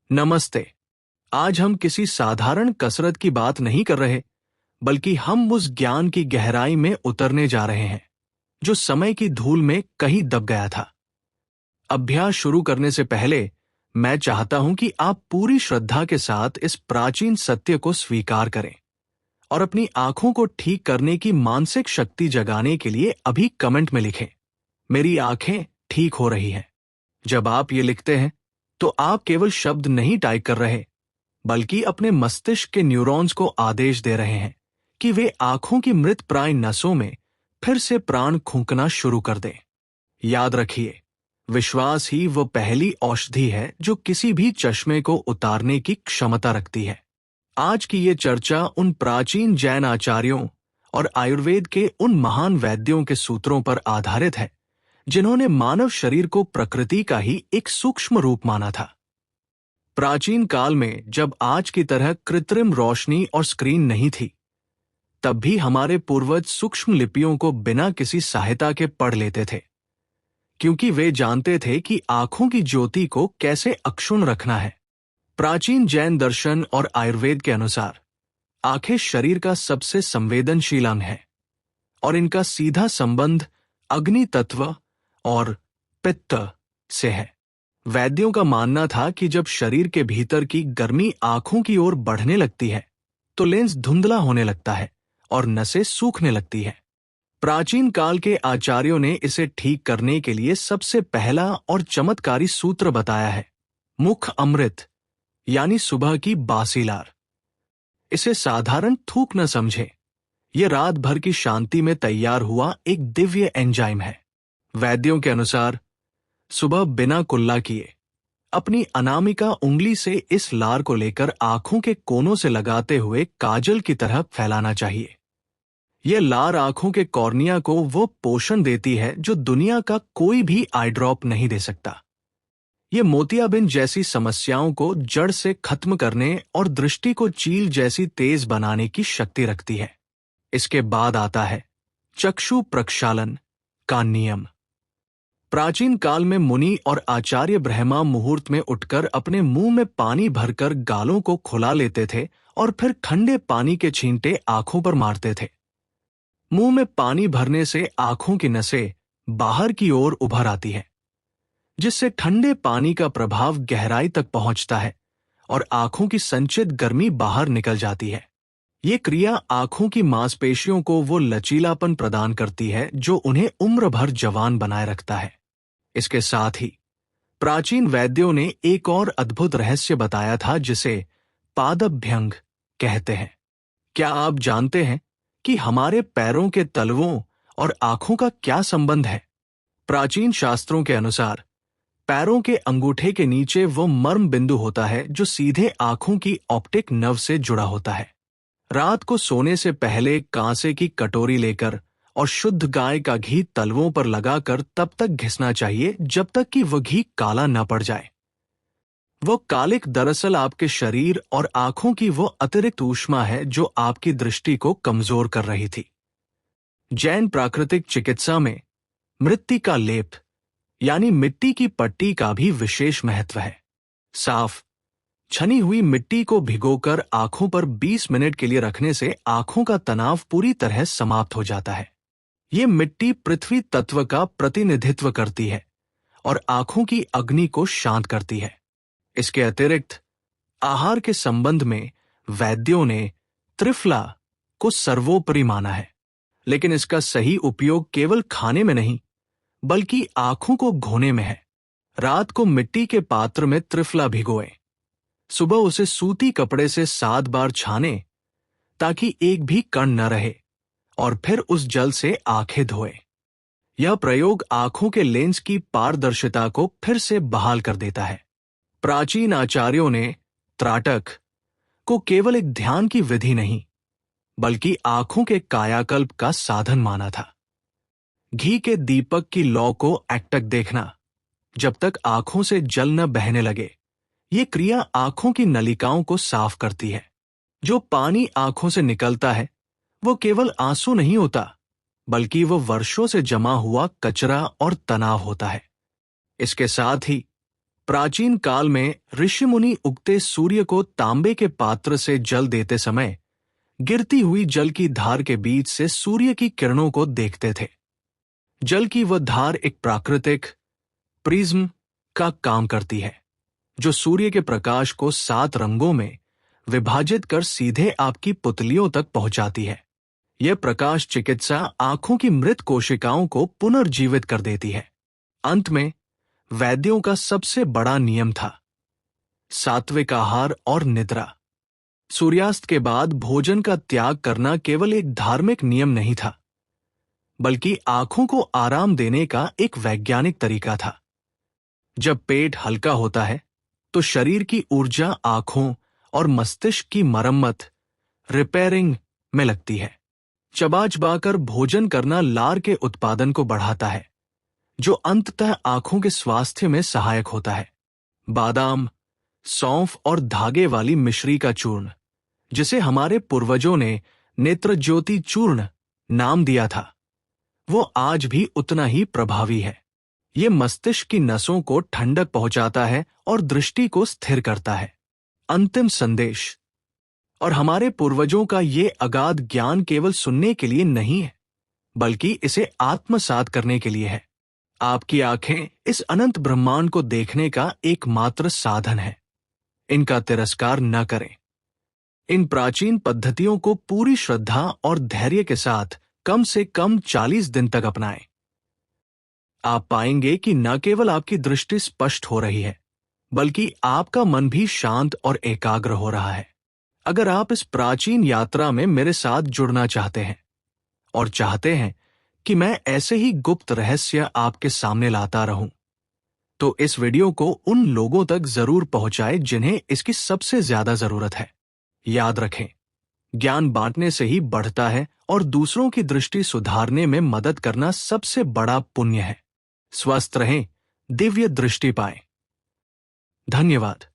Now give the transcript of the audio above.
नमस्ते। आज हम किसी साधारण कसरत की बात नहीं कर रहे, बल्कि हम उस ज्ञान की गहराई में उतरने जा रहे हैं जो समय की धूल में कहीं दब गया था। अभ्यास शुरू करने से पहले मैं चाहता हूं कि आप पूरी श्रद्धा के साथ इस प्राचीन सत्य को स्वीकार करें और अपनी आंखों को ठीक करने की मानसिक शक्ति जगाने के लिए अभी कमेंट में लिखें, मेरी आंखें ठीक हो रही हैं। जब आप ये लिखते हैं तो आप केवल शब्द नहीं टाइप कर रहे, बल्कि अपने मस्तिष्क के न्यूरॉन्स को आदेश दे रहे हैं कि वे आंखों की मृत प्राय नसों में फिर से प्राण फूंकना शुरू कर दें। याद रखिए, विश्वास ही वो पहली औषधि है जो किसी भी चश्मे को उतारने की क्षमता रखती है। आज की ये चर्चा उन प्राचीन जैन आचार्यों और आयुर्वेद के उन महान वैद्यों के सूत्रों पर आधारित है जिन्होंने मानव शरीर को प्रकृति का ही एक सूक्ष्म रूप माना था। प्राचीन काल में जब आज की तरह कृत्रिम रोशनी और स्क्रीन नहीं थी, तब भी हमारे पूर्वज सूक्ष्म लिपियों को बिना किसी सहायता के पढ़ लेते थे, क्योंकि वे जानते थे कि आंखों की ज्योति को कैसे अक्षुण्ण रखना है। प्राचीन जैन दर्शन और आयुर्वेद के अनुसार आंखें शरीर का सबसे संवेदनशील अंग है और इनका सीधा संबंध अग्नि तत्व और पित्त से है। वैद्यों का मानना था कि जब शरीर के भीतर की गर्मी आंखों की ओर बढ़ने लगती है तो लेंस धुंधला होने लगता है और नसें सूखने लगती है। प्राचीन काल के आचार्यों ने इसे ठीक करने के लिए सबसे पहला और चमत्कारी सूत्र बताया है, मुख अमृत, यानी सुबह की बासी लार। इसे साधारण थूक न समझे, यह रात भर की शांति में तैयार हुआ एक दिव्य एंजाइम है। वैद्यों के अनुसार सुबह बिना कुल्ला किए अपनी अनामिका उंगली से इस लार को लेकर आंखों के कोनों से लगाते हुए काजल की तरह फैलाना चाहिए। यह लार आंखों के कॉर्निया को वो पोषण देती है जो दुनिया का कोई भी आई ड्रॉप नहीं दे सकता। यह मोतियाबिंद जैसी समस्याओं को जड़ से खत्म करने और दृष्टि को चील जैसी तेज बनाने की शक्ति रखती है। इसके बाद आता है चक्षु प्रक्षालन का नियम। प्राचीन काल में मुनि और आचार्य ब्रह्मा मुहूर्त में उठकर अपने मुंह में पानी भरकर गालों को खुला लेते थे और फिर ठंडे पानी के छींटे आंखों पर मारते थे। मुंह में पानी भरने से आंखों की नसें बाहर की ओर उभर आती है, जिससे ठंडे पानी का प्रभाव गहराई तक पहुंचता है और आंखों की संचित गर्मी बाहर निकल जाती है। ये क्रिया आंखों की मांसपेशियों को वो लचीलापन प्रदान करती है जो उन्हें उम्र भर जवान बनाए रखता है। इसके साथ ही प्राचीन वैद्यों ने एक और अद्भुत रहस्य बताया था जिसे पादभ्यंग कहते हैं। क्या आप जानते हैं कि हमारे पैरों के तलवों और आंखों का क्या संबंध है? प्राचीन शास्त्रों के अनुसार पैरों के अंगूठे के नीचे वो मर्म बिंदु होता है जो सीधे आंखों की ऑप्टिक नर्व से जुड़ा होता है। रात को सोने से पहले कांसे की कटोरी लेकर और शुद्ध गाय का घी तलवों पर लगाकर तब तक घिसना चाहिए जब तक कि वह घी काला न पड़ जाए। वो कालिक दरअसल आपके शरीर और आंखों की वो अतिरिक्त ऊष्मा है जो आपकी दृष्टि को कमजोर कर रही थी। जैन प्राकृतिक चिकित्सा में मृत्तिका लेप यानी मिट्टी की पट्टी का भी विशेष महत्व है। साफ छनी हुई मिट्टी को भिगोकर आंखों पर 20 मिनट के लिए रखने से आंखों का तनाव पूरी तरह समाप्त हो जाता है। ये मिट्टी पृथ्वी तत्व का प्रतिनिधित्व करती है और आंखों की अग्नि को शांत करती है। इसके अतिरिक्त आहार के संबंध में वैद्यों ने त्रिफला को सर्वोपरि माना है, लेकिन इसका सही उपयोग केवल खाने में नहीं बल्कि आंखों को धोने में है। रात को मिट्टी के पात्र में त्रिफला भिगोएं, सुबह उसे सूती कपड़े से 7 बार छाने ताकि एक भी कण न रहे और फिर उस जल से आंखें धोएं। यह प्रयोग आंखों के लेंस की पारदर्शिता को फिर से बहाल कर देता है। प्राचीन आचार्यों ने त्राटक को केवल एक ध्यान की विधि नहीं बल्कि आंखों के कायाकल्प का साधन माना था। घी के दीपक की लौ को एकटक देखना जब तक आंखों से जल न बहने लगे, ये क्रिया आंखों की नलिकाओं को साफ करती है। जो पानी आंखों से निकलता है वो केवल आंसू नहीं होता बल्कि वो वर्षों से जमा हुआ कचरा और तनाव होता है। इसके साथ ही प्राचीन काल में ऋषि मुनि उगते सूर्य को तांबे के पात्र से जल देते समय गिरती हुई जल की धार के बीच से सूर्य की किरणों को देखते थे। जल की वह धार एक प्राकृतिक प्रिज्म का काम करती है, जो सूर्य के प्रकाश को 7 रंगों में विभाजित कर सीधे आपकी पुतलियों तक पहुंचाती है। यह प्रकाश चिकित्सा आंखों की मृत कोशिकाओं को पुनर्जीवित कर देती है। अंत में वैद्यों का सबसे बड़ा नियम था सात्विक आहार और निद्रा। सूर्यास्त के बाद भोजन का त्याग करना केवल एक धार्मिक नियम नहीं था, बल्कि आंखों को आराम देने का एक वैज्ञानिक तरीका था। जब पेट हल्का होता है तो शरीर की ऊर्जा आंखों और मस्तिष्क की मरम्मत रिपेयरिंग में लगती है। चबा चबाकर भोजन करना लार के उत्पादन को बढ़ाता है, जो अंततः आंखों के स्वास्थ्य में सहायक होता है। बादाम, सौंफ और धागे वाली मिश्री का चूर्ण, जिसे हमारे पूर्वजों ने नेत्र ज्योति चूर्ण नाम दिया था, वो आज भी उतना ही प्रभावी है। ये मस्तिष्क की नसों को ठंडक पहुंचाता है और दृष्टि को स्थिर करता है। अंतिम संदेश और हमारे पूर्वजों का ये अगाध ज्ञान केवल सुनने के लिए नहीं है, बल्कि इसे आत्मसात करने के लिए है। आपकी आंखें इस अनंत ब्रह्मांड को देखने का एकमात्र साधन है। इनका तिरस्कार न करें। इन प्राचीन पद्धतियों को पूरी श्रद्धा और धैर्य के साथ कम से कम 40 दिन तक अपनाएं। आप पाएंगे कि न केवल आपकी दृष्टि स्पष्ट हो रही है, बल्कि आपका मन भी शांत और एकाग्र हो रहा है। अगर आप इस प्राचीन यात्रा में मेरे साथ जुड़ना चाहते हैं और चाहते हैं कि मैं ऐसे ही गुप्त रहस्य आपके सामने लाता रहूं, तो इस वीडियो को उन लोगों तक जरूर पहुंचाएं जिन्हें इसकी सबसे ज्यादा जरूरत है। याद रखें, ज्ञान बांटने से ही बढ़ता है और दूसरों की दृष्टि सुधारने में मदद करना सबसे बड़ा पुण्य है। स्वस्थ रहें, दिव्य दृष्टि पाएं। धन्यवाद।